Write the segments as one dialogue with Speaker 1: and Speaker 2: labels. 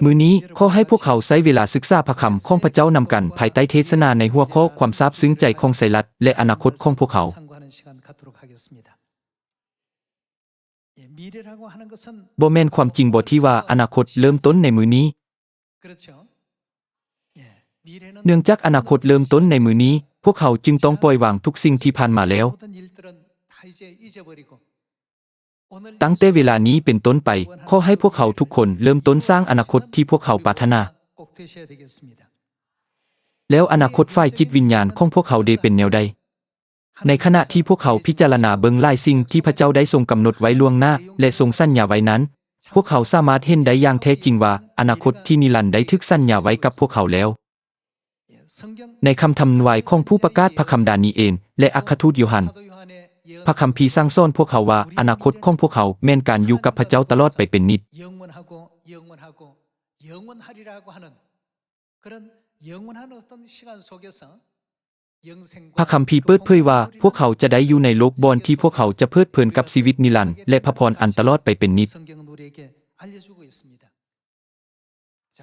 Speaker 1: มื้อนี้ขอให้พวกเขาใช้เวลาศึกษาพระคำของพระเจ้านำกันภายใต้เทศนาในหัวข้อความซาบซึ้งใจของไซรัสและอนาคตของพวกเขาบ่แม่นความจริงบ่ที่ว่าอนาคตเริ่มต้นในมื้อนี้เนื่องจากอนาคตเริ่มต้นในมื้อนี้พวกเขาจึงต้องปล่อยวางทุกสิ่งที่ผ่านมาแล้วตั้งแต่เวลานี้เป็นต้นไปขอให้พวกเขาทุกคนเริ่มต้นสร้างอนาคตที่พวกเขาปรารถนาแล้วอนาคตฝ่ายจิตวิญญาณของพวกเขาได้เป็นแนวใดในขณะที่พวกเขาพิจารณาเบิ่งหลายสิ่งที่พระเจ้าได้ทรงกำหนดไว้ล่วงหน้าและทรงสัญญาไว้นั้นพวกเขาสามารถเห็นได้อย่างแท้จริงว่าอนาคตที่นิรันดร์ได้ถูกสัญญาไว้กับพวกเขาแล้วในคำทำนายของผู้ประกาศพระคำดานีเอลและอัครทูตโยฮันพระคัมภีร์สั่งสอนพวกเขาว่าอนาคตของพวกเขาแม่นการอยู่กับพระเจ้าตลอดไปเป็นนิจพระคัมภีร์เปิดเผยว่าพวกเขาจะได้อยู่ในโลกบอนที่พวกเขาจะเพลิดเพลินกับชีวิตนิรันดร์และพระพรอันตลอดไปเป็นนิจ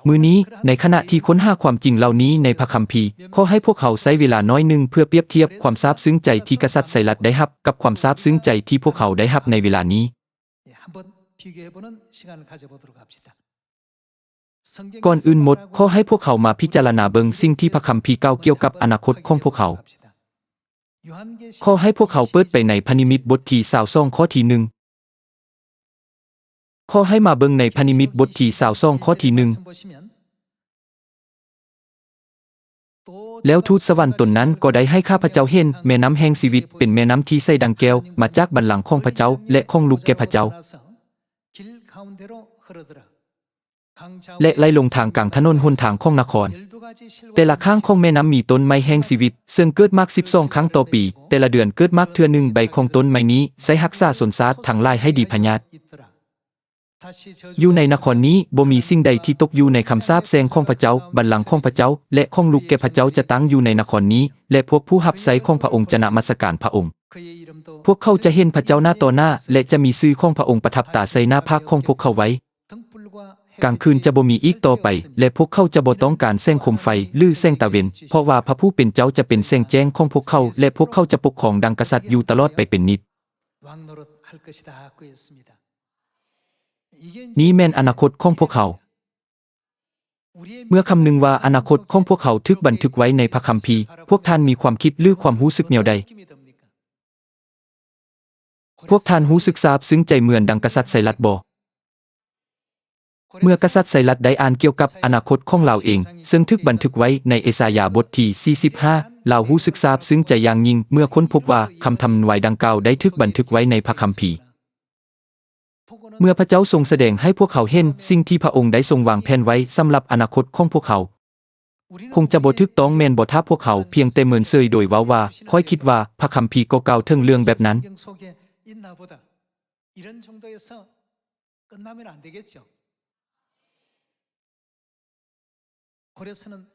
Speaker 1: มื้อนี้ในขณะที่ค้นหาความจริงเหล่านี้ในพระคัมภีร์ขอให้พวกเขาใช้เวลาน้อยนึงเพื่อเปรียบเทียบความซาบซึ้งใจที่กษัตริย์ไซรัสได้รับกับความซาบซึ้งใจที่พวกเขาได้รับในเวลานี้ก่อนอื่นหมดขอให้พวกเขามาพิจารณาเบิ่งสิ่งที่พระคัมภีร์กล่าวเกี่ยวกับอนาคตของพวกเขาขอให้พวกเขาเปิดไปในพระนิมิตบทที่22ข้อที่1ขอให้มาเบิ่งในพระนิมิตบทที่22ข้อที่1แล้วทูตสวรรค์ตนนั้นก็ได้ให้ข้าพเจ้าเห็นแม่น้ำแห่งชีวิตเป็นแม่น้ำที่ใสดังแก้วมาจากบัลลังก์ของพระเจ้าและของลูกแก่พระเจ้าและไหลลงทางกลางถนนหนทางของนครแต่ละข้างของแม่น้ำมีต้นไม้แห่งชีวิตซึ่งเกิดมาก12ครั้งต่อปีแต่ละเดือนเกิดมากเทื่อนึงใบของต้นไม้นี้ใช้รักษาสนซาดทั้งหลายให้ดีพญาตอยู่ในนครนี้บ่มีสิ่งใดที่ตกอยู่ในคำสาปแช่งของพระเจ้าบัลลังก์ของพระเจ้าและของลูกแก่พระเจ้าจะตั้งอยู่ในนครนี้และพวกผู้รับใช้ของพระองค์จะนมัสการพระองค์พวกเขาจะเห็นพระเจ้าหน้าต่อหน้าและจะมีชื่อของพระองค์ประทับตาใส่หน้าภาคของพวกเขาไว้กลางคืนจะบ่มีอีกต่อไปและพวกเขาจะบ่ต้องการแสงโคมไฟหรือแสงตะเวนเพราะว่าพระผู้เป็นเจ้าจะเป็นแสงแจ้งของพวกเขาและพวกเขาจะปกครองดังกษัตริย์อยู่ตลอดไปเป็นนิจนี้แม่นอนาคตของพวกเขาเมื่อคำนึงว่าอนาคตของพวกเขาถูกบันทึกไว้ในพระคัมภีร์พวกท่านมีความคิดหรือความรู้สึกแนวใดพวกท่านรู้สึกซาบซึ้งใจเหมือนดังกษัตริย์ไซรัสบ่เมื่อกษัตริย์ไซรัสได้อ่านเกี่ยวกับอนาคตของเราเองซึ่งถูกบันทึกไว้ในเอสายาห์บทที่45เรารู้สึกซาบซึ้งใจอย่างยิ่งเมื่อค้นพบว่าคำทำนายดังกล่าวได้ถูกบันทึกไว้ในพระคัมภีร์เมื่อพระเจ้าทรงแสดงให้พวกเขาเห็นสิ่งที่พระองค์ได้ทรงวางแผนไว้สำหรับอนาคตของพวกเขาคงจะบ่ถูกต้องแม่นบ่ถ้าพวกเขาเพียงแต่เหมือนเซยโดยว่าค่อยคิดว่าพระคัมภีร์ก็กล่าวถึงเรื่องแบบนั้น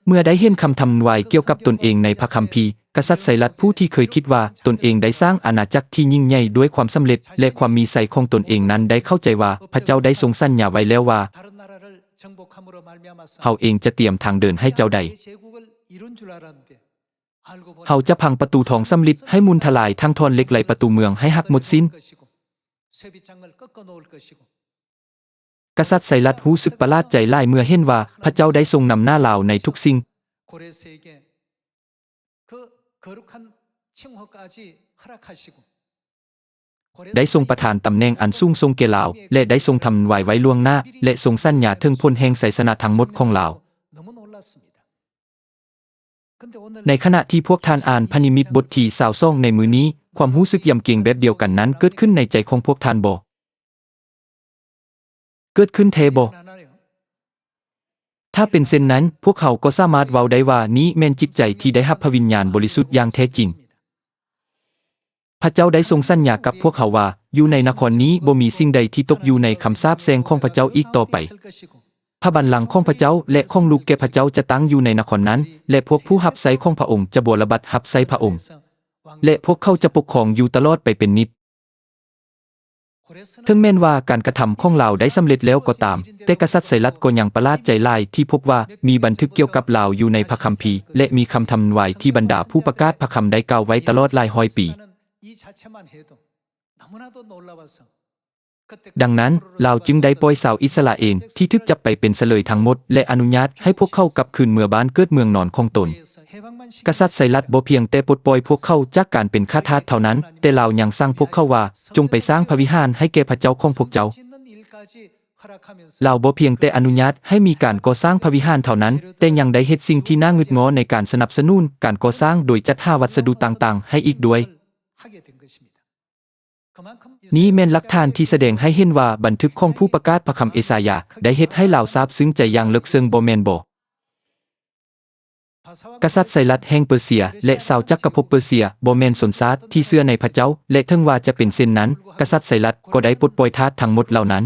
Speaker 1: เมื่อได้เห็นคำทำนายเกี่ยวกับตนเองในพระคัมภีร์กษัตริย์ไซรัสผู้ที่เคยคิดว่าตนเองได้สร้างอาณาจักรที่ยิ่งใหญ่ด้วยความสำเร็จและความมีชัยของตนเองนั้นได้เข้าใจว่าพระเจ้าได้ทรงสัญญาไว้แล้วว่าเฮาเองจะเตรียมทางเดินให้เจ้าใดเฮาจะพังประตูทองสำริดให้มุนทลายทั้งทอนเหล็กไหลประตูเมืองให้หักหมดสิ้นกษัตริย์ไซรัสรู้สึกประหลาดใจหลายเมื่อเห็นว่าพระเจ้าได้ทรงนำหน้าลาวในทุกสิ่งได้ทรงประทานตำแหน่งอันสูงทรงแก่ลาวและได้ทรงทำนายไว้ล่วงหน้าและทรงสัญญาถึงผลแห่งไสยชนะทั้งหมดของลาวในขณะที่พวกท่านอ่านพระนิมิตบทที่22ในมื้อนี้ความรู้สึกยำเกรงแบบเดียวกันนั้นเกิดขึ้นในใจของพวกท่านบ่เกิดขึ้นแท้บ่ถ้าเป็นเช่นนั้นพวกเขาก็สามารถเว้าได้ว่านี้แม่นจิตใจที่ได้รับพระวิญญาณบริสุทธิ์อย่างแท้จริงพระเจ้าได้ทรงสัญญากับพวกเขาว่าอยู่ในนครนี้บ่มีสิ่งใดที่ตกอยู่ในคำสาปแช่งของพระเจ้าอีกต่อไปพระบัลลังก์ของพระเจ้าและของลูกแก่พระเจ้าจะตั้งอยู่ในนครนั้นและพวกผู้รับใช้ของพระองค์จะบวรบัดรับใช้พระองค์และพวกเขาจะปกครองอยู่ตลอดไปเป็นนิจ ถึงแม้นว่าการกระทำของลาวได้สำเร็จแล้วก็ตามแต่กษัตริย์ไซรัสก็ยังประหลาดใจหลายที่พบว่ามีบันทึกเกี่ยวกับลาวอยู่ในพระคัมภีร์และมีคำทำนายที่บรรดาผู้ประกาศพระคำได้กล่าวไว้ตลอดหลายร้อยปีดังนั้นลาวจึงได้ปล่อยชาวอิสราเอลที่ถูกจับไปเป็นเสลยทั้งหมดและอนุญาตให้พวกเขากลับคืนเมืองบ้านเกิดเมืองนอนของตนกษัตริย์ไซรัสบ่เพียงแต่ปลดปล่อยพวกเขาจากการเป็นข้าทาสเท่านั้นแต่ลาวยังสั่งพวกเขาว่าจงไปสร้างพระวิหารให้แก่พระเจ้าของพวกเจ้าลาวบ่เพียงแต่อนุญาตให้มีการก่อสร้างพระวิหารเท่านั้นแต่ยังได้เฮ็ดสิ่งที่น่างึดงอในการสนับสนุนการก่อสร้างโดยจัดหาวัสดุต่างๆให้อีกด้วยนี้แม่นหลักฐานที่แสดงให้เห็นว่าบันทึกของผู้ประกาศพระคำเอสายาได้เฮ็ดให้ลาวซาบซึ้งใจอย่างลึกซึ้งบ่แม่นบ่กษัตริย์ไซรัสแห่งเปอร์เซียและชาวจักรภพเปอร์เซียบ่แม่นสนซาดที่เชื่อในพระเจ้าและถึงว่าจะเป็นเช่นนั้นกษัตริย์ไซรัสก็ได้ปลดปล่อยทาสทั้งหมดเหล่านั้น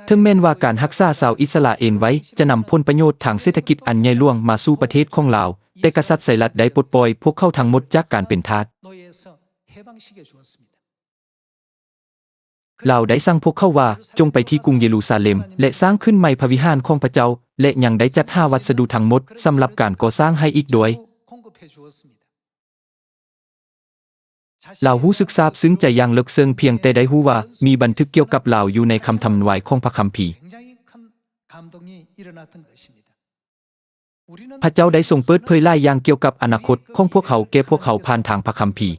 Speaker 1: ถึงแม้นว่าการรักษาชาวอิสราเอลไว้จะนำผลประโยชน์ทางเศรษฐกิจอันใหญ่หลวงมาสู่ประเทศของลาวแต่กษัตริย์ไซรัสได้ปลดปล่อยพวกเขาทั้งหมดจากการเป็นทาสลาวได้สั่งพวกเขาว่าจงไปที่กรุงเยรูซาเล็มและสร้างขึ้นใหม่พระวิหารของพระเจ้าและยังได้จัดหาวัสดุทั้งหมดสำหรับการก่อสร้างให้อีกด้วยลาวรู้สึกซาบซึ้งใจอย่างลึกซึ้งเพียงแต่ได้รู้ว่ามีบันทึกเกี่ยวกับลาวอยู่ในคำทำนายของพระคัมภีร์พระเจ้าได้ทรงเปิดเผยหลายอย่างเกี่ยวกับอนาคตของพวกเขาแก่พวกเขาผ่านทางพระคัมภีร์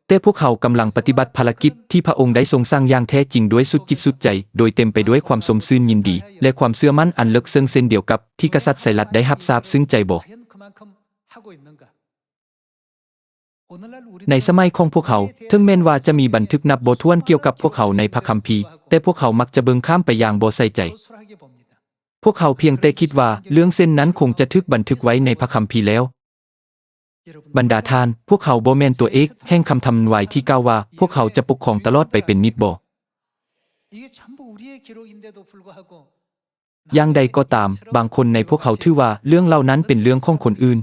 Speaker 1: แต่พวกเขากำลังปฏิบัติภารกิจที่พระองค์ได้ทรงสร้างอย่างแท้จริงด้วยสุดจิตสุดใจโดยเต็มไปด้วยความสมซื่นยินดีและความเชื่อมั่นอันลึกซึ้งเช่นเดียวกับที่กษัตริย์ไซรัสได้รับทราบซึ้งใจบ่ในสมัยของพวกเขาถึงแม้นว่าจะมีบันทึกนับบ่ถ้วนเกี่ยวกับพวกเขาในพระคัมภีร์แต่พวกเขามักจะเบิ่งข้ามไปอย่างบ่ใส่ใจพวกเขาเพียงแต่คิดว่าเรื่องเส้นนั้นคงจะถูกบันทึกไว้ในพระคัมภีร์แล้วบรรดาท่านพวกเขาบ่แม่นตัวเอกแห่งคำทำนายที่กล่าวว่าพวกเขาจะปกครองตลอดไปเป็นนิจบ่อย่างใดก็ตามบางคนในพวกเขาถือว่าเรื่องเหล่านั้นเป็นเรื่องของคนอื่น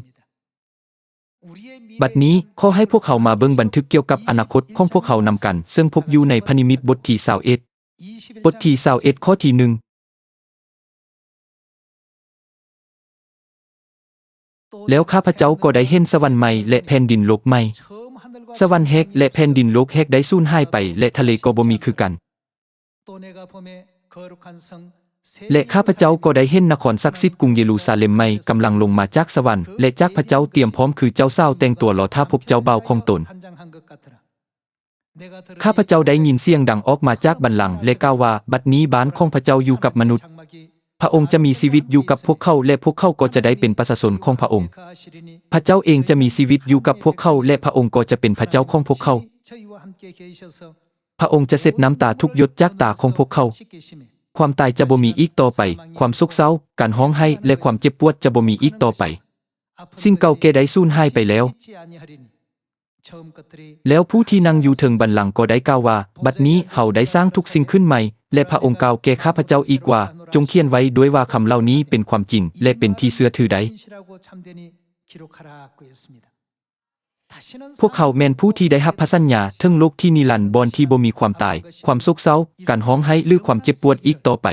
Speaker 1: บัดนี้ขอให้พวกเขามาเบิ่งบันทึกเกี่ยวกับอนาคตของพวกเขานำกันซึ่งพบอยู่ในพระนิมิตบทที่21บทที่21ข้อที่1แล้วข้าพเจ้าก็ได้เห็นสวรรค์ใหม่และแผ่นดินโลกใหม่สวรรค์แหกและแผ่นดินโลกแหกได้สูญหายไปและทะเลก็บ่มีคือกันและข้าพเจ้าก็ได้เห็นนครศักดิ์สิทธิ์กรุงเยรูซาเล็มใหม่กำลังลงมาจากสวรรค์และจากพระเจ้าเตรียมพร้อมคือเจ้าสาวแต่งตัวรอท่าพบเจ้าบ่าวของตนข้าพเจ้าได้ยินเสียงดังออกมาจากบัลลังก์และกล่าวว่าบัดนี้บ้านของพระเจ้าอยู่กับมนุษย์พระองค์จะมีชีวิตอยู่กับพวกเขาและพวกเขาก็จะได้เป็นประชาชนของพระองค์พระเจ้าเองจะมีชีวิตอยู่กับพวกเขาและพระองค์ก็จะเป็นพระเจ้าของพวกเขาพระองค์จะเช็ดน้ำตาทุกหยดจากตาของพวกเขาความตายจะบ่มีอีกต่อไปความโศกเศร้าการร้องไห้และความเจ็บปวดจะบ่มีอีกต่อไปสิ่งเก่าแก่ได้สูญหายไปแล้วผู้ที่นั่งอยู่เทิงบัลลังก์ก็ได้กล่าวว่าบัดนี้เฮาได้สร้างทุกสิ่งขึ้นใหม่และพระองค์กล่าวแก่ข้าพเจ้าอีกว่าจงเขียนไว้ด้วยว่าคำเหล่านี้เป็นความจริงและเป็นที่เชื่อถือได้พวกเขาแม่นผู้ที่ได้รับพระสัญญาถึงโลกที่นิรันดร์บ่ที่บ่มีความตายความโศกเศร้าการร้องไห้หรือความเจ็บปวดอีกต่อไป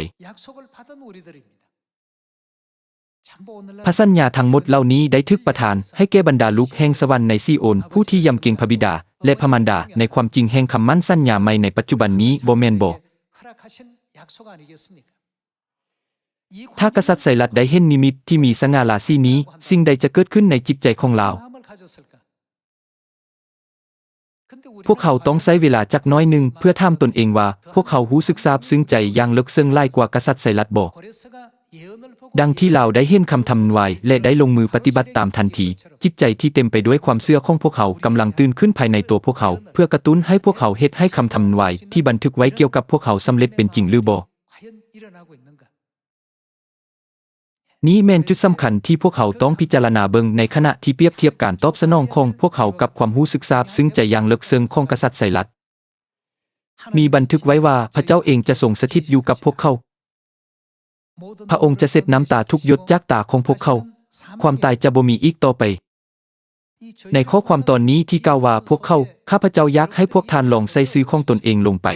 Speaker 1: พระสัญญาทั้งหมดเหล่านี้ได้ถูกประทานให้แก่บรรดาลูกแห่งสวรรค์ในซีโอนผู้ที่ยำเกรงพระบิดาและพระมารดาในความจริงแห่งคำมั่นสัญญาใหม่ในปัจจุบันนี้บ่แม่นบ่ถ้ากษัตริย์ไซรัสได้เห็นนิมิตที่มีสง่าราศีนี้สิ่งใดจะเกิดขึ้นในจิตใจของลาวพวกเขาต้องใช้เวลาจักน้อยหนึ่งเพื่อถามตนเองว่าพวกเขารู้สึกซาบซึ้งใจอย่างลึกซึ้งหลายกว่ากษัตริย์ไซรัสบ่ดังที่ลาวได้เห็นคำทำนายและได้ลงมือปฏิบัติตามทันทีจิตใจที่เต็มไปด้วยความเชื่อของพวกเขากำลังตื่นขึ้นภายในตัวพวกเขาเพื่อกระตุ้นให้พวกเขาเฮ็ดให้คำทำนายที่บันทึกไว้เกี่ยวกับพวกเขาสำเร็จเป็นจริงหรือบ่นี้แม่นจุดสำคัญที่พวกเขาต้องพิจารณาเบิ่งในขณะที่เปรียบเทียบการตอบสนองของพวกเขากับความรู้สึกซาบซึ้งใจอย่างลึกซึ้งของกษัตริย์ไซรัสมีบันทึกไว้ว่าพระเจ้าเองจะทรงสถิตอยู่กับพวกเขาพระองค์จะเช็ดน้ำตาทุกหยดจากตาของพวกเขาความตายจะบ่มีอีกต่อไป ในข้อความตอนนี้ที่กล่าวว่าพวกเขาข้าพเจ้าอยากให้พวกท่านลองใส่ชื่อของตนเองลงไป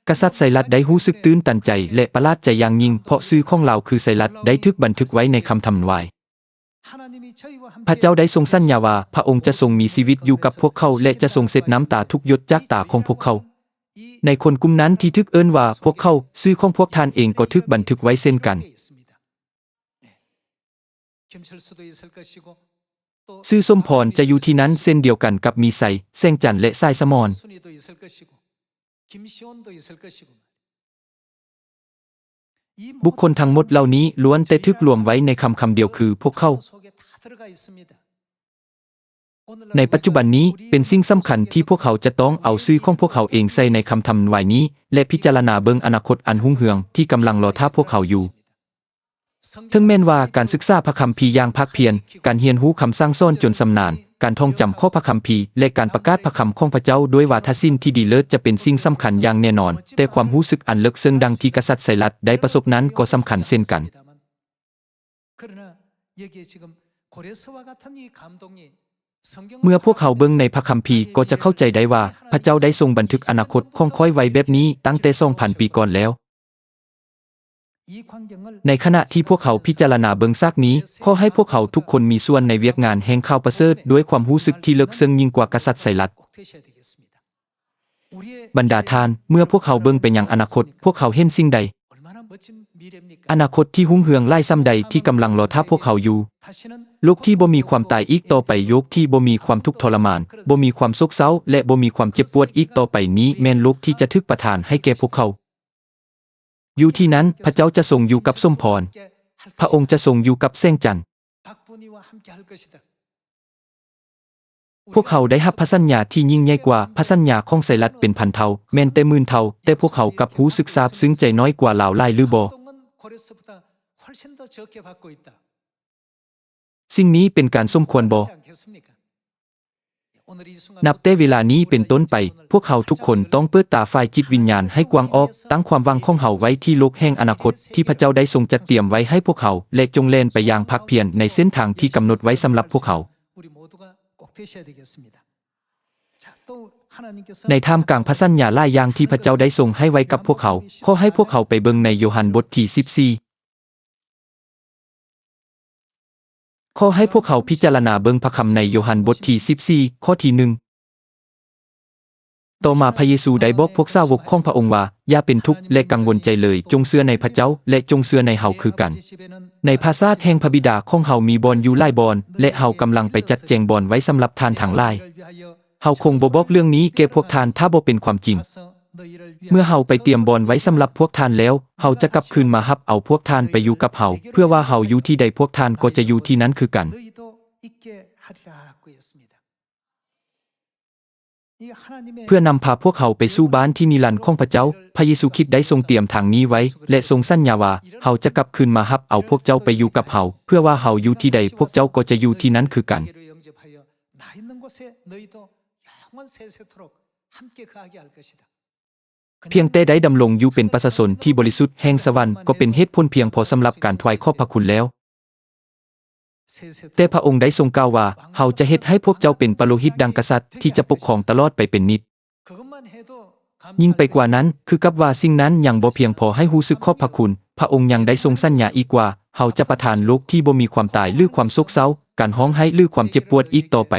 Speaker 1: กษัตริย์ไซรัสได้รู้สึกตื่นตันใจและประหลาดใจอย่างยิ่งเพราะชื่อของเราคือไซรัสได้ถูกบันทึกไว้ในคำทำนายพระเจ้าได้ทรงสัญญาว่าพระองค์จะทรงมีชีวิตอยู่กับพวกเขาและจะทรงเช็ดน้ำตาทุกหยดจากตาของพวกเขาในคนกลุ่มนั้นที่ถูกเอิ้นว่าพวกเขาชื่อของพวกท่านเองก็ถูกบันทึกไว้เช่นกันชื่อสมพรจะอยู่ที่นั้นเช่นเดียวกันกับมีไสแสงจันทร์และสายสมรบุคคลทั้งหมดเหล่านี้ล้วนแต่ถูกรวมไว้ในคำเดียวคือพวกเขาในปัจจุบันนี้เป็นสิ่งสำคัญที่พวกเขาจะต้องเอาชื่อของพวกเขาเองใส่ในคำทำนายนี้และพิจารณาเบิ่งอนาคตอันรุ่งเรืองที่กำลังรอท่าพวกเขาอยู่ถึงแม้นว่าการศึกษาพระคัมภีร์อย่างภาคเพียรการเรียนรู้คำสั่งสอนจนชำนาญการท่องจำข้อพระคัมภีร์และการประกาศพระคำของพระเจ้าด้วยวาทศิลป์ที่ดีเลิศจะเป็นสิ่งสำคัญอย่างแน่นอนแต่ความรู้สึกอันลึกซึ้งดังที่กษัตริย์ไซรัสได้ประสบนั้นก็สำคัญเช่นกันเมื่อพวกเขาเบิ่งในพระคัมภีร์ก็จะเข้าใจได้ว่าพระเจ้าได้ทรงบันทึกอนาคตของข้อยไว้แบบนี้ตั้งแต่ 2,000 ปีก่อนแล้วในขณะที่พวกเขาพิจารณาเบิ่งซากนี้ขอให้พวกเขาทุกคนมีส่วนในเวียกงานแห่งข่าวประเสริฐด้วยความรู้สึกที่ลึกซึ้งยิ่งกว่ากษัตริย์ไซรัสบรรดาทานเมื่อพวกเขาเบิ่งไปยังอนาคตพวกเขาเห็นสิ่งใดอนาคตที่รุ่งเรืองไล่ซ้ำใดที่กำลังรอท่าพวกเขาอยู่โลกที่บ่มีความตายอีกต่อไปโลกที่บ่มีความทุกข์ทรมานบ่มีความโศกเศร้าและบ่มีความเจ็บปวดอีกต่อไปนี้แม่นโลกที่จะถูกประทานให้แก่พวกเขาอยู่ที่นั้นพระเจ้าจะทรงอยู่กับสมพรพระองค์จะทรงอยู่กับแสงจันทร์พวกเขาได้รับพระสัญญาที่ยิ่งใหญ่กว่าพระสัญญาของไซรัสเป็นพันเท่าแม้นแต่หมื่นเท่าแต่พวกเขากลับรู้สึกซาบซึ้งใจน้อยกว่าหลาวหลายหรือบ่สิ่งนี้เป็นการสมควรบ่นับแต่เวลานี้เป็นต้นไปพวกเขาทุกคนต้องเปิดตาฝ่ายจิตวิญญาณให้กว้างออกตั้งความหวังของเขาไว้ที่โลกแห่งอนาคตที่พระเจ้าได้ทรงจัดเตรียมไว้ให้พวกเขาและจงแล่นไปอย่างภาคเพียรในเส้นทางที่กำหนดไว้สำหรับพวกเขาในท่ามกลางพระสัญญาหลายอย่างที่พระเจ้าได้ทรงให้ไว้กับพวกเขาขอให้พวกเขาไปเบิ่งในโยฮันบทที่14ขอให้พวกเขาพิจารณาเบิ่งพระคำในโยฮันบทที่14ข้อที่1ต่อมาพระเยซูได้บอกพวกสาวกของพระองค์ว่าอย่าเป็นทุกข์และกังวลใจเลยจงเชื่อในพระเจ้าและจงเชื่อในเฮาคือกันในพระศาสแห่งพระบิดาของเฮามีบ่อนอยู่หลายบ่อนและเฮากำลังไปจัดแจงบ่อนไว้สำหรับทานทั้งหลายเฮาคงบ่บอกเรื่องนี้แก่พวกทานถ้าบ่เป็นความจริงเมื่อเฮาไปเตรียมบ่อนไว้สำหรับพวกทานแล้วเฮาจะกลับคืนมารับเอาพวกทานไปอยู่กับเฮาเพื่อว่าเฮาอยู่ที่ใดพวกทานก็จะอยู่ที่นั้นคือกันเพื่อนำพาพวกเขาไปสู่บ้านที่นิรันดร์ของพระเจ้าพระเยซูคริสต์ได้ทรงเตรียมทางนี้ไว้และทรงสัญญาว่าเฮาจะกลับคืนมารับเอาพวกเจ้าไปอยู่กับเฮาเพื่อว่าเฮาอยู่ที่ใดพวกเจ้าก็จะอยู่ที่นั้นคือกันเพียงแต่ได้ดำรงอยู่เป็นประชาชนที่บริสุทธิ์แห่งสวรรค์ก็เป็นเหตุผลเพียงพอสำหรับการถวายขอบพระคุณแล้วแต่พระองค์ได้ทรงกล่าวว่าเฮาจะเฮ็ดให้พวกเจ้าเป็นปโลหิตดังกษัตริย์ที่จะปกครองตลอดไปเป็นนิจยิ่งไปกว่านั้นคือกับว่าสิ่งนั้นยังบ่เพียงพอให้รู้สึกขอบพระคุณพระองค์ยังได้ทรงสัญญาอีกว่าเฮาจะประทานโลกที่บ่มีความตายหรือความโศกเศร้าการร้องไห้หรือความเจ็บปวดอีกต่อไป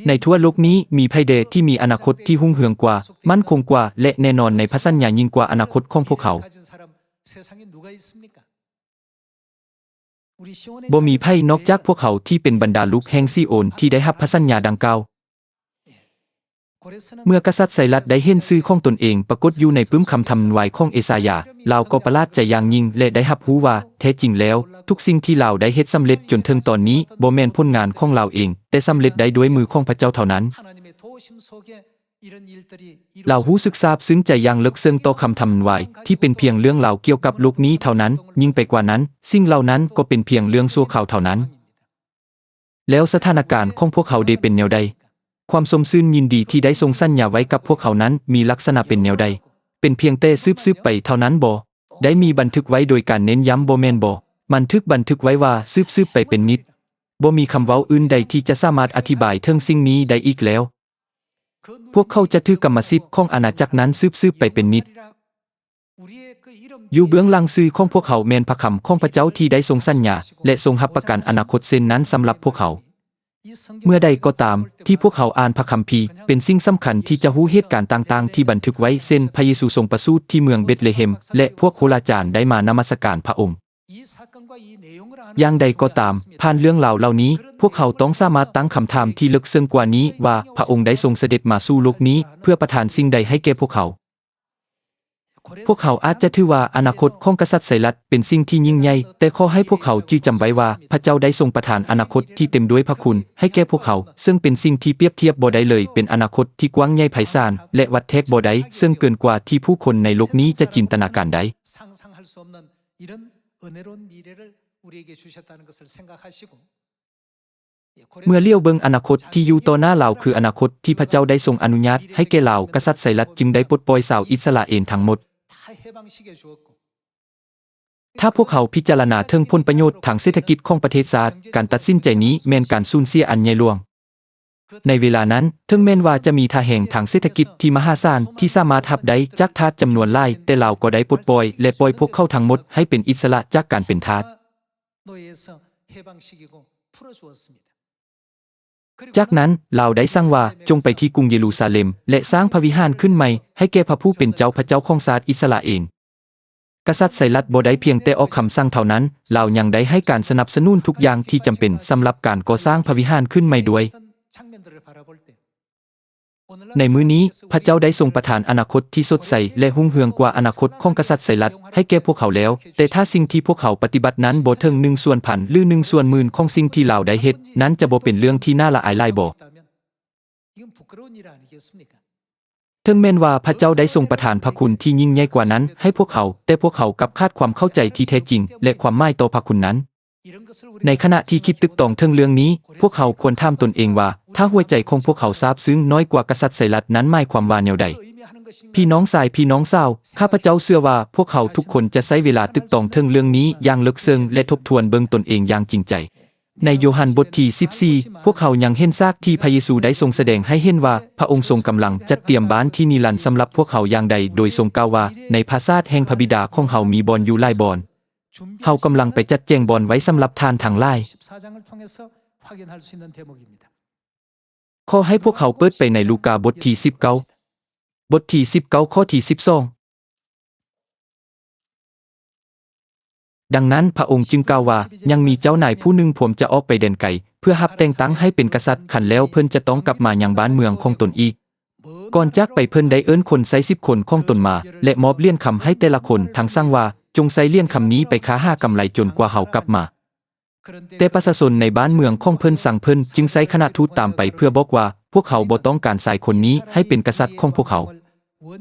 Speaker 1: ในทั่วโลกนี้มีภัยแดที่มีอนาคตที่รุ่งเรืองกว่ามั่นคงกว่าและแน่นอนในพระสัญญายิ่งกว่าอนาคตของพวกเขาบ่มีไผนอกจากพวกเขาที่เป็นบรรดาลูกแห่งซีโอนที่ได้รับพระสัญญาดังกล่าวเมื่อกษัตริย์ไซรัสได้เห็นชื่อของตนเองปรากฏอยู่ในปึ้มคำทำนายของเอสายาลาวก็ประหลาดใจอย่างยิ่งและได้รับรู้ว่าแท้จริงแล้วทุกสิ่งที่ลาวได้เฮ็ดสำเร็จจนถึงตอนนี้บ่แม่นผลงานของลาวเองแต่สำเร็จได้ด้วยมือของพระเจ้าเท่านั้นเรารู้สึกซาบซึ้งใจอย่างลึกซึ้งต่อคำทำนายที่เป็นเพียงเรื่องราวเกี่ยวกับโลกนี้เท่านั้นยิ่งไปกว่านั้นสิ่งเหล่านั้นก็เป็นเพียงเรื่องชั่วคราวเท่านั้นแล้วสถานการณ์ของพวกเขาได้เป็นแนวใดความสมซื่นยินดีที่ได้ทรงสัญญาไว้กับพวกเขานั้นมีลักษณะเป็นแนวใดเป็นเพียงแต่ซืบไปเท่านั้นบ่ได้มีบันทึกไว้โดยการเน้นย้ำบ่แม่นบ่ มันทึกบันทึกไว้ว่าสืบไปเป็นนิดบ่มีคำเว้าอื่นใดที่จะสามารถอธิบายเทิงสิ่งนี้ได้อีกแล้วพวกเขาจะถือกรรมสิทธิ์ของอาณาจักรนั้นสืบไปเป็นนิดอยู่เบื้องหลังซื่อของพวกเขาแม่นพระคำของพระเจ้าที่ได้ทรงสัญญาและทรงรับประกันอนาคตเส้นนั้นสำหรับพวกเขาเมื่อใดก็ตามที่พวกเขาอ่านพระคัมภีร์เป็นสิ่งสำคัญที่จะรู้เหตุการณ์ต่างๆที่บันทึกไว้เช่นพระเยซูทรงประสูติที่เมืองเบธเลเฮมและพวกโหราจารย์ได้มานมัสการพระองค์อย่างใดก็ตามผ่านเรื่องราวเหล่านี้พวกเขาต้องสามารถตั้งคำถามที่ลึกซึ้งกว่านี้ว่าพระองค์ได้ทรงเสด็จมาสู่โลกนี้เพื่อประทานสิ่งใดให้แก่พวกเขาอาจจะถือว่าอนาคตของกษัตริย์ไซรัสเป็นสิ่งที่ยิ่งใหญ่แต่ขอให้พวกเขาจำไว้ว่าพระเจ้าได้ทรงประทานอนาคตที่เต็มด้วยพระคุณให้แก่พวกเขาซึ่งเป็นสิ่งที่เปรียบเทียบบ่ได้เลยเป็นอนาคตที่กว้างใหญ่ไพศาลและวัดแทกบ่ได้ซึ่งเกินกว่าที่ผู้คนในโลกนี้จะจินตนาการได้เมื่อเลี้ยวเบิ่งอนาคตที่อยู่ต่อหน้าเราคืออนาคตที่พระเจ้าได้ทรงอนุญาตให้แก่เรากษัตริย์ไซรัสจึงได้ปลดปล่อยชาวอิสราเอลทั้งหมดถ้าพวกเขาพิจารณาถึงผลประโยชน์ทางเศรษฐกิจของประเทศชาติการตัดสินใจนี้แม่นการสูญเสียอันใหญ่หลวงในเวลานั้นถึงแม้นว่าจะมีท่าแห่งทางเศรษฐกิจที่มหาศาลที่สามารถรับได้จากทาสจำนวนหลายแต่เราก็ได้ปลดปล่อยและปล่อยพวกเขาทั้งหมดให้เป็นอิสระจากการเป็นทาสจากนั้นเราได้สั่งว่าจงไปที่กรุงเยรูซาเล็มและสร้างพระวิหารขึ้นใหม่ให้แก่พระผู้เป็นเจ้าพระเจ้าของชาติอิสราเอลกษัตริย์ไซรัสบ่ได้เพียงแต่ออกคำสั่งเท่านั้นเรายังได้ให้การสนับสนุนทุกอย่างที่จำเป็นสำหรับการก่อสร้างพระวิหารขึ้นใหม่ด้วยในมื้อนี้พระเจ้าได้ทรงประทานอนาคตที่สดใสและรุ่งเรืองกว่าอนาคตของกษัตริย์ไซรัสให้แก่พวกเขาแล้วแต่ถ้าสิ่งที่พวกเขาปฏิบัตินั้นบ่ถึง1/1000หรือ1/10,000ของสิ่งที่เราได้เฮ็ดนั้นจะบ่เป็นเรื่องที่น่าละอายหลายบ่ถึงแม้นว่าพระเจ้าได้ทรงประทานพระคุณที่ยิ่งใหญ่กว่านั้นให้พวกเขาแต่พวกเขากลับขาดความเข้าใจที่แท้จริงและความหมายต่อพระคุณนั้นในขณะที่คิดตึกตองถึงเรื่องนี้พวกเขาควรถามตนเองว่าถ้าหัวใจของพวกเขาซาบซึ้งน้อยกว่ากษัตริย์ไซรัสนั้นหมายความว่าแนวใดพี่น้องชายพี่น้องสาวข้าพเจ้าเชื่อว่าพวกเขาทุกคนจะใช้เวลาตึกตองถึงเรื่องนี้อย่างลึกซึ้งและทบทวนเบิ่งตนเองอย่างจริงใจในโยฮันบทที่14พวกเขายังเห็นซากที่พระเยซูได้ทรงแสดงให้เห็นว่าพระองค์ทรงกำลังจัดเตรียมบ้านที่นิรันดร์สำหรับพวกเขาอย่างใดโดยทรงกล่าวว่าในปราสาทแห่งพระบิดาของเฮามีบ่อนอยู่หลายบ่อนเฮากำลังไปจัดแจงบ่อนไว้สำหรับทานทั้งหลายขอให้พวกเขาเปิดไปในลูกาบทที่19ข้อที่12ดังนั้นพระองค์จึงกล่าวว่ายังมีเจ้านายผู้หนึ่งผมจะออกไปแดนไกลเพื่อรับแต่งตั้งให้เป็นกษัตริย์ขันแล้วเพิ่นจะต้องกลับมายังบ้านเมืองของตนอีกก่อนจากไปเพิ่นได้เอิ้นคนใส่10 คนของตนมาและมอบเลี่ยนคำให้แต่ละคนทั้งสั่งว่าจงใส่เลี่ยนคำนี้ไปค้าหากำไรจนกว่าเฮากลับมาแต่ประชาชนในบ้านเมืองของเพิ่นสั่งเพิ่นจึงใส่คณะทูตตามไปเพื่อบอกว่าพวกเขาบ่ต้องการสายคนนี้ให้เป็นกษัตริย์ของพวกเขา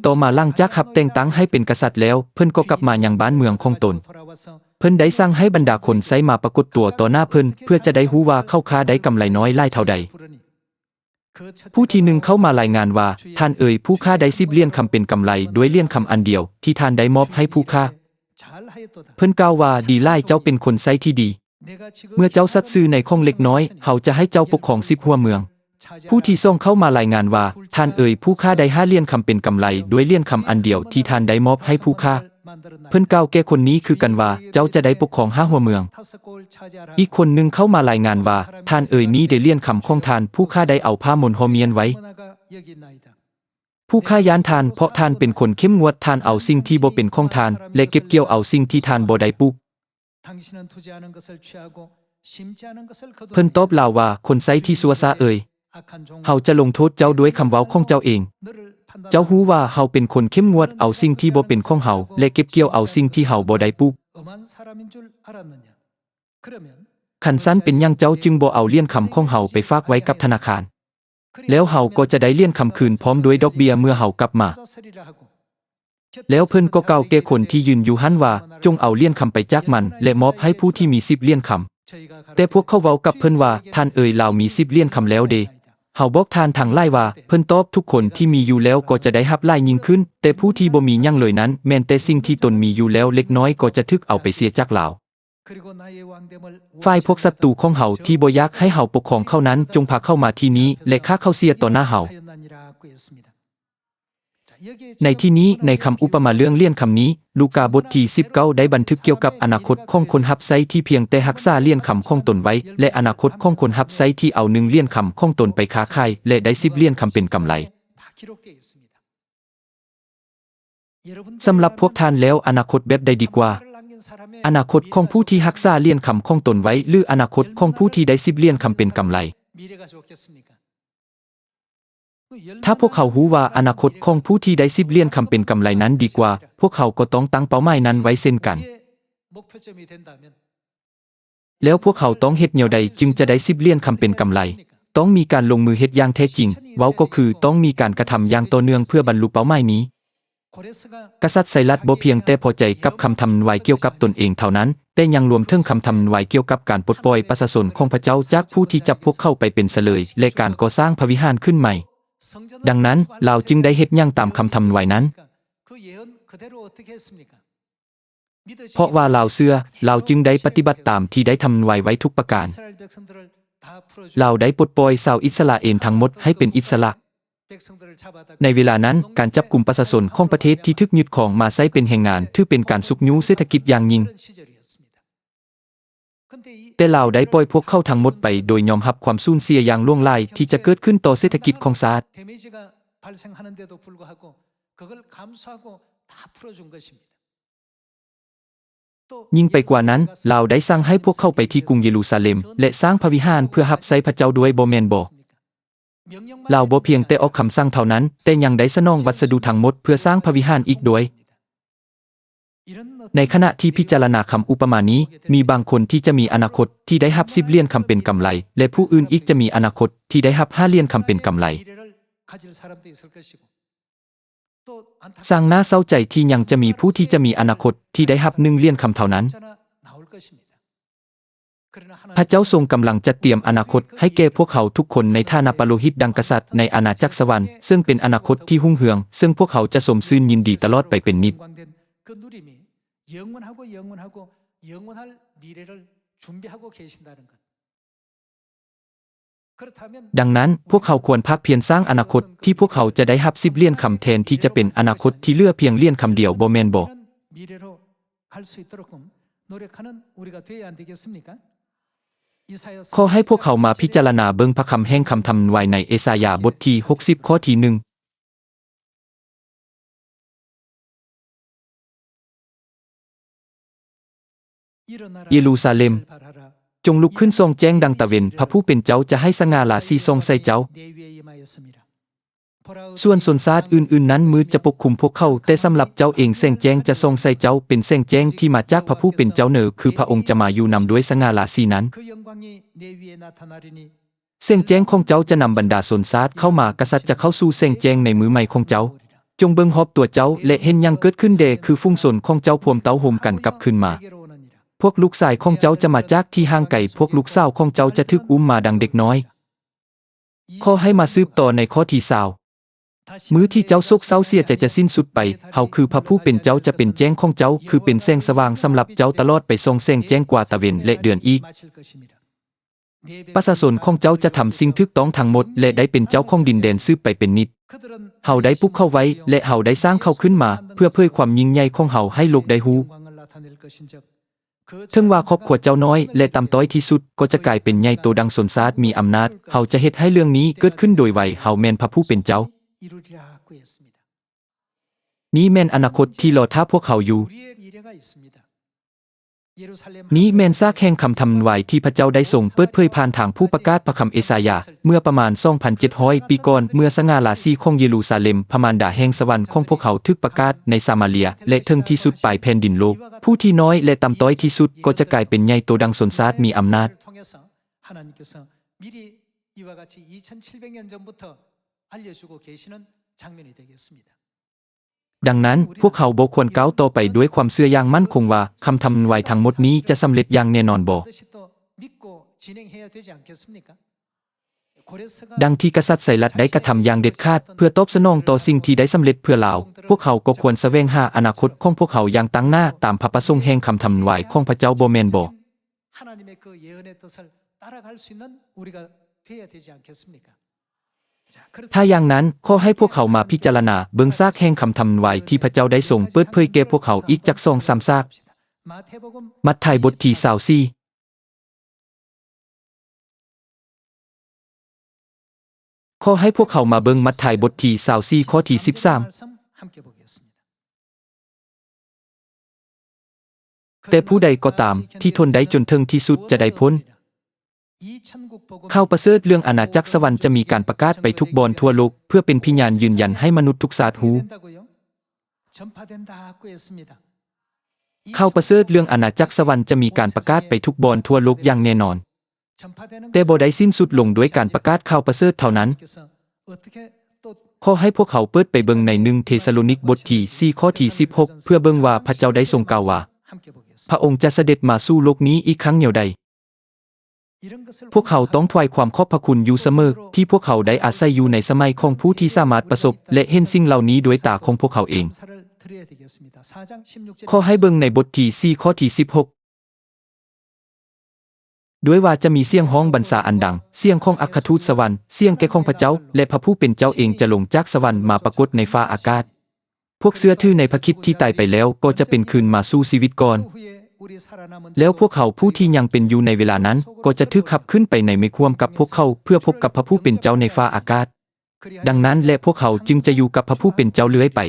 Speaker 1: ต่อมาหลังจากรับแต่งตั้งให้เป็นกษัตริย์แล้วเพิ่นก็กลับมายังบ้านเมืองของตนเพิ่นได้สั่งให้บรรดาคนใส่มาปรากฏตัวต่อหน้าเพิ่นเพื่อจะได้รู้ว่าเขาค้าได้กำไรน้อยหลายเท่าใดผู้ที่หนึ่งเข้ามารายงานว่าท่านผู้ค้าได้10 เหรียญคำเป็นกำไรด้วยเหรียญคำอันเดียวที่ท่านได้มอบให้ผู้ค้าเพิ่นกล่าวว่าดีหลายเจ้าเป็นคนใช้ที่ดีเมื่อเจ้าสัตย์ซื่อในข้องเล็กน้อยเฮาจะให้เจ้าปกครอง10 หัวเมืองผู้ที่ส่งเข้ามารายงานว่าท่านผู้ค้าได้5 เหรียญคำเป็นกำไรด้วยเหรียญคำอันเดียวที่ท่านได้มอบให้ผู้ค้าเพิ่นกล่าวแก่คนนี้คือกันว่าเจ้าจะได้ปกครอง5 หัวเมืองอีกคนหนึ่งเข้ามารายงานว่าท่านนี้ได้เหรียญคำของท่านผู้ค้าได้เอาผ้ามนหอเมียนไว้ผู้ค้ายานทานเพราะท่านเป็นคนเข้มงวดท่านเอาสิ่งที่บ่เป็นของท่านและเก็บเกี่ยวเอาสิ่งที่ท่านบ่ได้ปลูกเพิ่นตอบลาวว่าคนไซที่ซัวซาเฮาจะลงโทษเจ้าด้วยคำเว้าของเจ้าเองเจ้าฮู้ว่าเฮาเป็นคนเข้มงวดเอาสิ่งที่บ่เป็นของเฮาและเก็บเกี่ยวเอาสิ่งที่เฮาบ่ได้ปลูกคันซั่นเป็นหยังเจ้าจึงบ่เอาเหรียญคำของเฮาไปฝากไว้กับธนาคารแล้วเฮาก็จะได้เหรียญคำคืนพร้อมด้วยดอกเบี้ยเมื่อเฮากลับมาแล้วเพิ่นก็กล่าวแก่คนที่ยืนอยู่หั่นว่าจงเอาเหรียญคำไปจากมันและมอบให้ผู้ที่มี10 เหรียญคำแต่พวกเขาเว้ากับเพิ่นว่าท่านเรามี10 เหรียญคำแล้วเดเฮาบอกท่านทั้งหลายว่าเพิ่นตอบทุกคนที่มีอยู่แล้วก็จะได้รับหลายยิ่งขึ้นแต่ผู้ที่บ่มีหยังเลยนั้นแม้นแต่สิ่งที่ตนมีอยู่แล้วเล็กน้อยก็จะถูกเอาไปเสียจากลาว ฝ่ายพวกศัตรูของเฮาที่บ่อยากให้เฮาปกครองเขานั้นจงพาเข้ามาที่นี้และฆ่าเขาเสียต่อหน้าเฮาในที่นี้ในคำอุปมาเรื่องเลี่ยนคำนี้ลูกาบทที่19ได้บันทึกเกี่ยวกับอนาคตของคนรับใช้ที่เพียงแต่รักษาเลี่ยนคำของตนไว้และอนาคตของคนรับใช้ที่เอา1เลี่ยนคำของตนไปค้าขายและได้10เลี่ยนคำเป็นกำไรสำหรับพวกท่านแล้วอนาคตแบบใดดีกว่าอนาคตของผู้ที่รักษาเลี่ยนคำของตนไว้หรืออนาคตของผู้ที่ได้10เลี่ยนคำเป็นกำไรถ้าพวกเขารู้ว่าอนาคตของผู้ที่ได้10เลี่ยนคำเป็นกำไรนั้นดีกว่าพวกเขาก็ต้องตั้งเป้าหมายนั้นไว้เช่นกันแล้วพวกเขาต้องเฮ็ดแนวใดจึงจะได้10เลี่ยนคำเป็นกำไรต้องมีการลงมือเฮ็ดอย่างแท้จริงเว้าก็คือต้องมีการกระทำอย่างต่อเนื่องเพื่อบรรลุเป้าหมายนี้กษัตริย์ไซรัสบ่เพียงแต่พอใจกับคำทำนายเกี่ยวกับตนเองเท่านั้นแต่ยังรวมถึงคำทำนายเกี่ยวกับการปลดปล่อยประชาชนของพระเจ้าจากผู้ที่จับพวกเข้าไปเป็นเสลยและการก่อสร้างพระวิหารขึ้นใหม่ดังนั้นเราจึงได้เฮ็ดอย่างตามคำทำนายนั้นเพราะว่าเราเชื่อเราจึงได้ปฏิบัติตามที่ได้ทำนายไว้ทุกประการเราได้ปลดปล่อยชาวอิสราเอลทั้งหมดให้เป็นอิสระในเวลานั้นการจับกลุ่มประชาชนของประเทศที่ถูกยึดของมาใช้เป็นแรงงานถือเป็นการสุกยุเศรษฐกิจอย่างยิ่งแต่เราได้ปล่อยพวกเขาทั้งหมดไปโดยยอมรับความสูญเสียอย่างล่วงลายที่จะเกิดขึ้นต่อเศรษฐกิจของชาติยิ่งไปกว่านั้นเราได้สั่งให้พวกเขาไปที่กรุงเยรูซาเล็มและสร้างพระวิหารเพื่อรับใช้พระเจ้าด้วยบ่แม่นบ่เราบ่เพียงแต่ออกคำสั่งเท่านั้นแต่ยังได้สนองวัสดุทั้งหมดเพื่อสร้างพระวิหารอีกด้วยในขณะที่พิจารณาคำอุปมานี้มีบางคนที่จะมีอนาคตที่ได้รับ10เลี่ยนคำเป็นกำไรและผู้อื่นอีกจะมีอนาคตที่ได้รับ5เลี่ยนคำเป็นกำไรสร้างน่าเศร้าใจที่ยังจะมีผู้ที่จะมีอนาคตที่ได้รับ1เลี่ยนคำเท่านั้นพระเจ้าทรงกำลังจัดเตรียมอนาคตให้แก่พวกเขาทุกคนในฐานะปโลหิตดังกษัตริย์ในอาณาจักรสวรรค์ซึ่งเป็นอนาคตที่รุ่งเรืองซึ่งพวกเขาจะสมชื่นยินดีตลอดไปเป็นนิจดังนั้นพวกเขาควรภาคเพียรสร้างอนาคตที่พวกเขาจะได้รับ10เลี่ยนคำแทนที่จะเป็นอนาคตที่เหลือเพียงเลี่ยนคำเดียวบ่แม่นบ่ขอให้พวกเขามาพิจารณาเบิ่งพระคำแห่งคำทำนายในเอสายาบทที่60ข้อที่1เยรูซาเล็มจงลุกขึ้นส่องแจ้งดังตะเวนพระผู้เป็นเจ้าจะให้สง่าราศีส่องใส่เจ้าส่วนชนชาติอื่นๆนั้นมืดจะปกคลุมพวกเขาแต่สำหรับเจ้าเองแสงแจ้งจะส่องใส่เจ้าเป็นแสงแจ้งที่มาจากพระผู้เป็นเจ้าคือพระองค์จะมาอยู่นำด้วยสง่าราศีนั้นแสงแจ้งของเจ้าจะนำบรรดาชนชาติเข้ามากษัตริย์จะเข้าสู่แสงแจ้งในมือใหม่ของเจ้าจงเบิ่งฮอบตัวเจ้าและเห็นยังเกิดขึ้นแด่คือฟุ้งชนของเจ้าพวมเต้าโฮมกันกลับขึ้นมาพวกลูกชายของเจ้าจะมาจากที่ห่างไกลพวกลูกสาวของเจ้าจะถูกอุ้มมาดังเด็กน้อยขอให้มาสืบต่อในข้อที่20มื้อที่เจ้าโศกเศร้าเสียใจจะสิ้นสุดไปเฮาคือพระผู้เป็นเจ้าจะเป็นแจ้งของเจ้าคือเป็นแสงสว่างสำหรับเจ้าตลอดไปส่องแสงแจ้งกว่าตะเวนและเดือนอีกประชาชนของเจ้าจะทำสิ่งถูกต้องทั้งหมดและได้เป็นเจ้าของดินแดนสืบไปเป็นนิจเฮาได้ปลุกเข้าไว้และเฮาได้สร้างเขาขึ้นมาเพื่อเผยความยิ่งใหญ่ของเฮาให้โลกได้รู้ถึงว่าครอบครัวเจ้าน้อยและต่ำต้อยที่สุดก็จะกลายเป็นใหญ่โตดังสนชาติมีอำนาจเฮาจะเฮ็ดให้เรื่องนี้เกิดขึ้นโดยไวเฮาแม่นพระผู้เป็นเจ้านี้แม่นอนาคตที่รอท่าพวกเขาอยู่นี้แม่นซากแห่งคำทำนายที่พระเจ้าได้ทรงเปิดเผยผ่านทางผู้ประกาศพระคำเอสายาเมื่อประมาณ 2,700 ปีก่อนเมื่อสง่าราศีของเยรูซาเล็มพระมารดาแห่งสวรรค์ของพวกเขาถูกประกาศในซามาเรียและถึงที่สุดปลายแผ่นดินโลกผู้ที่น้อยและต่ำต้อยที่สุดก็จะกลายเป็นใหญ่โตดังชนชาติมีอำนาจดังนั้นพวกเขาบ่ควรก้าวต่อไปด้วยความเชื่ออย่างมั่นคงว่าคำทำนายทั้งหมดนี้จะสำเร็จอย่างแน่นอนบ่ ดังที่กษัตริย์ไซรัสได้กระทำอย่างเด็ดขาดเพื่อตอบสนองต่อสิ่งที่ได้สำเร็จเพื่อลาวพวกเขาก็ควรแสวงหาอนาคตของพวกเขาอย่างตั้งหน้าตามพระประสงค์แห่งคำทำนายของพระเจ้าบ่แม่นบ่
Speaker 2: 하나님의 그 예언의 뜻을 따라갈 수 있는 우리가 되어야 되지 않겠습니까?
Speaker 1: ถ้าอย่างนั้นขอให้พวกเขามาพิจารณาเบิ่งซากแห่งคำทำนายที่พระเจ้าได้ทรงเปิดเผยแก่พวกเขาอีกจัก2-3ซากมัทธิวบทที่24ขอให้พวกเขามาเบิ่งมัทธิวบทที่24ข้อที่13แต่ผู้ใดก็ตามที่ทนได้จนถึงที่สุดจะได้พ้นข่าวประเสริฐเรื่องอาณาจักรสวรรค์จะมีการประกาศไปทุกบอนทั่วโลกเพื่อเป็นพยานยืนยันให้มนุษย์ทุกชาติรู้ข่าวประเสริฐเรื่องอาณาจักรสวรรค์จะมีการประกาศไปทุกบอนทั่วโลกอย่างแน่นอนแต่บ่ได้สิ้นสุดลงด้วยการประกาศข่าวประเสริฐเท่านั้นขอให้พวกเขาเปิดไปเบิ่งใน1เทสาโลนิกบทที่4ข้อที่16เพื่อเบิ่งว่าพระเจ้าได้ทรงกล่าวว่าพระองค์จะเสด็จมาสู่โลกนี้อีกครั้งเหนียวใดพวกเขาต้องถวายความขอบพระคุณอยู่เสมอที่พวกเขาได้อาศัยอยู่ในสมัยของผู้ที่สามารถประสบและเห็นสิ่งเหล่านี้ด้วยตาของพวกเขาเองขอให้เบิ่งในบทที่4ข้อที่16ด้วยว่าจะมีเสียงฮ้องบรรษาอันดังเสียงของอัครทูตสวรรค์เสียงแก่ของพระเจ้าและพระผู้เป็นเจ้าเองจะลงจากสวรรค์มาปรากฏในฟ้าอากาศพวกเสื้อทื่อในพระคริสต์ที่ตายไปแล้วก็จะเป็นคืนมาสู่ชีวิตก่อนแล้วพวกเขาผู้ที่ยังเป็นอยู่ในเวลานั้นก็จะถูกขับขึ้นไปในเมฆร่วมกับพวกเขาเพื่อพบกับพระผู้เป็นเจ้าในฟ้าอากาศดังนั้นและพวกเขาจึงจะอยู่กับพระผู้เป็นเจ้าเรื่อยไป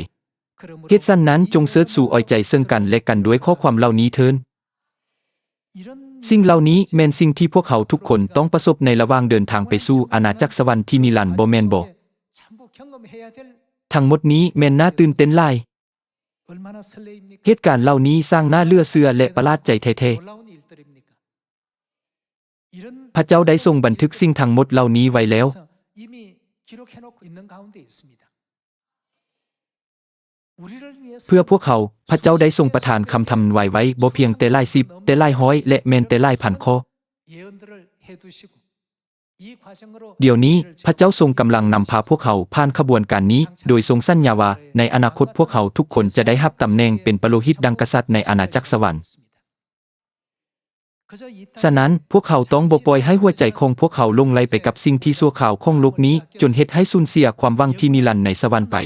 Speaker 1: เหตุฉะนั้นจงเสิร์ชสู่อ้อยใจซึ่งกันและกันด้วยข้อความเหล่านี้เถิดสิ่งเหล่านี้แม่นสิ่งที่พวกเขาทุกคนต้องประสบในระหว่างเดินทางไปสู่อาณาจักรสวรรค์ที่นิรันดร์บ่แม่นบ่ทั้งหมดนี้แม่นน่าตื่นเต้นหลายเหตุการณ์เหล่านี้สร้างน่าเลื่อเชื่อและประหลาดใจแท้ๆพระเจ้าได้ทรงบันทึกสิ่งทั้งหมดเหล่านี้ไว้แล้วเพื่อพวกเขาพระเจ้าได้ทรงประทานคำทำนายไว้บ่เพียงแต่หลาย10แต่หลายร้อยและแม้นแต่หลายพันข้อเดี๋ยวนี้พระเจ้าทรงกำลังนำพาพวกเขาผ่านขบวนการนี้โดยทรงสัญญาว่าในอนาคตพวกเขาทุกคนจะได้รับตำแหน่งเป็นปโลหิตดังกษัตริย์ในอาณาจักรสวรรค์ฉะนั้นพวกเขาต้องบ่ปล่อยให้หัวใจของพวกเขาลงไหลไปกับสิ่งที่ชั่วคราวของโลกนี้จนเฮ็ดให้สูญเสียความหวังที่นิรันดร์ในสวรรค์ไป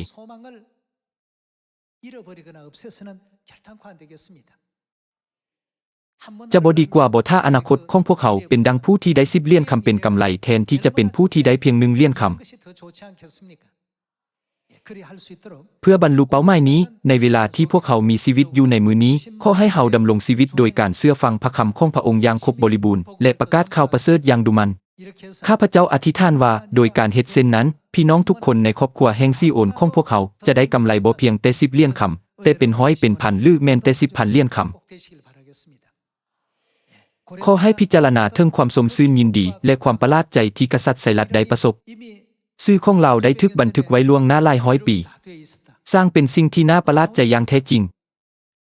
Speaker 1: จะบ่ดีกว่าบ่ถ้าอนาคตของพวกเขาเป็นดังผู้ที่ได้10เหรียญคำเป็นกำไรแทนที่จะเป็นผู้ที่ได้เพียง1เหรียญคำเพื่อบรรลุเป้าหมายนี้ในเวลาที่พวกเขามีชีวิตอยู่ในมือนี้ขอให้เฮาดำรงชีวิตโดยการเชื่อฟังพระคำของพระองค์อย่างครบบริบูรณ์และประกาศข่าวประเสริฐอย่างดุมันข้าพเจ้าอธิษฐานว่าโดยการเฮ็ดเช่นนั้นพี่น้องทุกคนในครอบครัวแห่งซีโอนของพวกเขาจะได้กำไรบ่เพียงแต่10เหรียญคำแต่เป็นร้อยเป็นพันหรือแม้นแต่10,000เหรียญคำขอให้พิจารณาถึงความสมชื่นยินดีและความประหลาดใจที่กษัตริย์ไซรัสได้ประสบชื่อของเราได้ถูกบันทึกไว้ล่วงหน้าหลายร้อยปีสร้างเป็นสิ่งที่น่าประหลาดใจอย่างแท้จริง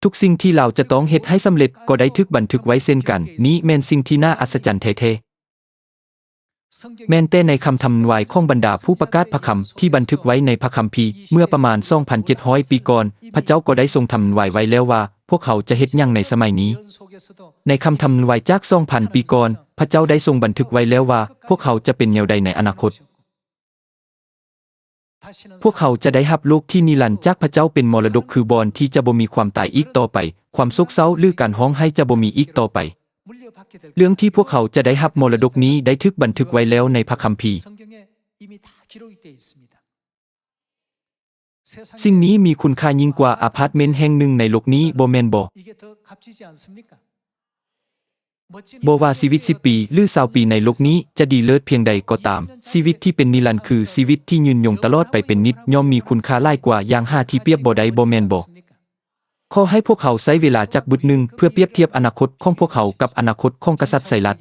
Speaker 1: ทุกสิ่งที่เราจะต้องเฮ็ดให้สำเร็จก็ได้ถูกบันทึกไว้เช่นกันนี้แม่นสิ่งที่น่าอัศจรรย์แท้ๆแม้นแต่ในคำทำนายของบรรดาผู้ประกาศพระคำที่บันทึกไว้ในพระคัมภีร์เมื่อประมาณ 2,700 ปีก่อนพระเจ้าก็ได้ทรงทำนายไว้แล้วว่าพวกเขาจะเฮ็ดหยังในสมัยนี้ในคำทำนายจาก 2,000 ปีก่อนพระเจ้าได้ทรงบันทึกไว้แล้วว่าพวกเขาจะเป็นแนวใดในอนาคตพวกเขาจะได้รับโลกที่นิรันดร์จากพระเจ้าเป็นมรดกคือบอนที่จะบ่มีความตายอีกต่อไปความโศกเศร้าหรือการร้องไห้จะบ่มีอีกต่อไปเรื่องที่พวกเขาจะได้รับมรดกนี้ได้ถูกบันทึกไว้แล้วในพระคัมภีร์สิ่งนี้มีคุณค่ายิ่งกว่าอพาร์ตเมนต์แห่งหนึ่งในโลกนี้บ่แม่นบ่บ่ว่าชีวิต10 ปีหรือ20 ปีในโลกนี้จะดีเลิศเพียงใดก็ตามชีวิตที่เป็นนิรันดร์คือชีวิตที่ยืนยงตลอดไปเป็นนิจย่อมมีคุณค่าหลายกว่าอย่างหาที่เปรียบบ่ได้บ่แม่นบ่ขอให้พวกเขาใช้เวลาจักบุตหนึ่งเพื่อเปรียบเทียบอนาคตของพวกเขากับอนาคตของกษัตริย์ไซรัส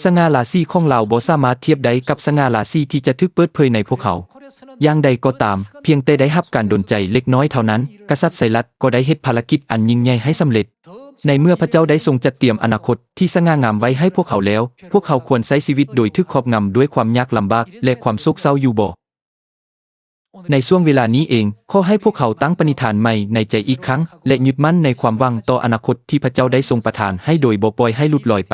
Speaker 1: สง่าราศีของเราบ่สามารถเทียบได้กับสง่าราศีที่จะถูกเปิดเผยในพวกเขาอย่างใดก็ตามเพียงแต่ได้รับการดลใจเล็กน้อยเท่านั้นกษัตริย์ไซรัสก็ได้เฮ็ดภารกิจอันยิ่งใหญ่ให้สำเร็จ ในเมื่อพระเจ้าได้ทรงจัดเตรียมอนาคตที่สง่างามไว้ให้พวกเขาแล้ว พวกเขาควรใช้ชีวิตโดยถูกครอบงำด้วยความยากลำบากและความโศกเศร้าอยู่บ่ในช่วงเวลานี้เองขอให้พวกเขาตั้งปณิธานใหม่ในใจอีกครั้งและยึดมั่นในความหวังต่ออนาคตที่พระเจ้าได้ทรงประทานให้โดยบ่ปล่อยให้หลุดลอยไป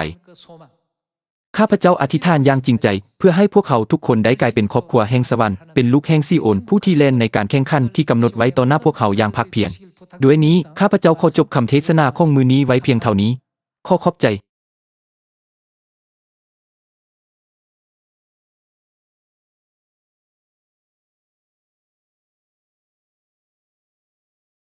Speaker 1: ข้าพเจ้าอธิษฐานอย่างจริงใจเพื่อให้พวกเขาทุกคนได้กลายเป็นครอบครัวแห่งสวรรค์เป็นลูกแห่งซีโอนผู้ที่เล่นในการแข่งขันที่กำหนดไว้ต่อหน้าพวกเขาอย่างภาคเพียรด้วยนี้ข้าพเจ้าขอจบคำเทศนาของมื้อนี้ไว้เพียงเท่านี้ขอขอบใจ